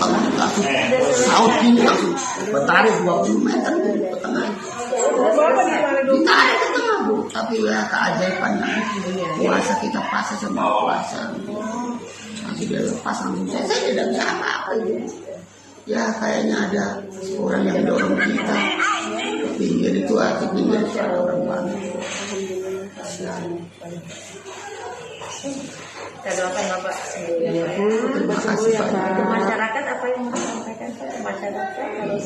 tengah langsung saut gini langsung bertarik 20 meter ke tengah. Ditarik ke tengah Bu, tapi ya keajaibannya puasa kita pasang sama puasa. Nanti dia lepas langsung saya tidak bisa apa-apa itu. Ya kayaknya ada orang yang dorong kita ke pinggir itu, ke pinggir itu ada orang banget. Kita doakan Bapak sembuh ya. Terima kasih banyak. Untuk masyarakat apa yang mau disampaikan masyarakat harus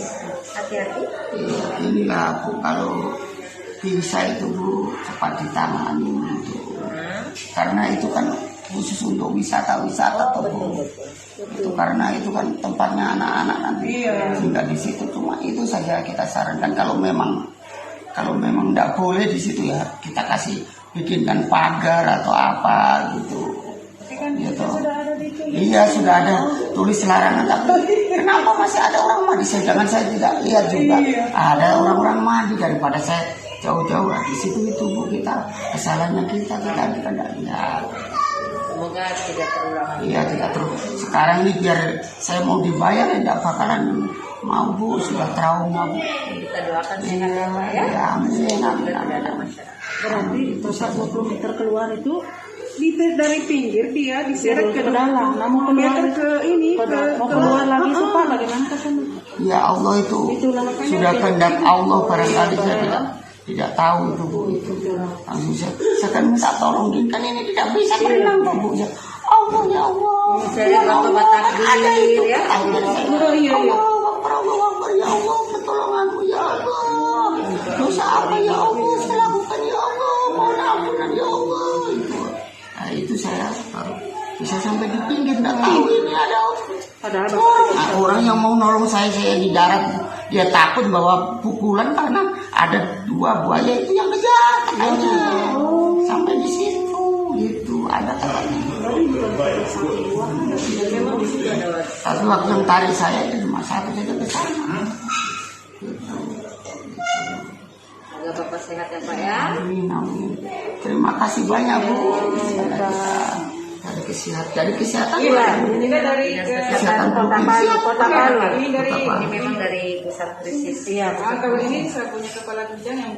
hati-hati. Ya, inilah Bu, kalau bisa itu Bu cepat ditangani itu. Karena itu kan khusus untuk wisata-wisata tuh Bu. Itu karena itu kan tempatnya anak-anak nanti tinggal di situ, cuma itu saja kita sarankan kalau memang tidak boleh di situ ya kita kasih bikinkan pagar atau apa gitu. Gitu. Iya sudah ada tulis larangan, tapi kenapa masih ada orang mandi? Jangan saya tidak lihat juga ada orang-orang mandi daripada saya jauh-jauh di situ itu Bu, kita kesalahannya kita tidak lihat. Semoga tidak terulang. Iya tidak terus. Sekarang ini biar saya mau dibayar tidak bakalan mau Bu, sudah trauma Bu. Kita doakan sehat ya Pak ya. Ya amin. Berarti pusat 20 meter keluar itu dari pinggir dia diseret ke dalam, namun keluar ke ini mau keluar lagi itu Pak, bagaimana kesana? Ya Allah itu sudah kehendak Allah, barangkali saya tidak tahu itu Bu itu. Langsung saya kan minta tolong kan ini tidak bisa berenang Bu ya. Allah ya Allah. Saya Bapak takbir ya. Allah Akbar ya Allah, pertolonganmu ya Allah. Dosa apa ya Allah saya lakukan ya Allah, mohon ampunan ya Allah itu. Nah itu saya baru bisa sampai di pinggir, tidak tahu ini ada orang yang mau nolong saya di darat. Dia takut bahwa pukulan karena ada 2 buaya itu yang kejar katanya. Sampai di situ gitu ada katanya. Tapi waktu yang tarik saya itu cuma 1 saja ke sana. Semoga Bapak sehat ya Pak ya. Amin, amin. Terima kasih banyak Bu. Dari kesehatan. Iya, ini kan dari Kesehatan Kota provinsi. Palu, Kota Palu. Ini dari Kota Palu. Ini memang dari pusat krisis. kalau ini saya punya kepala bidang yang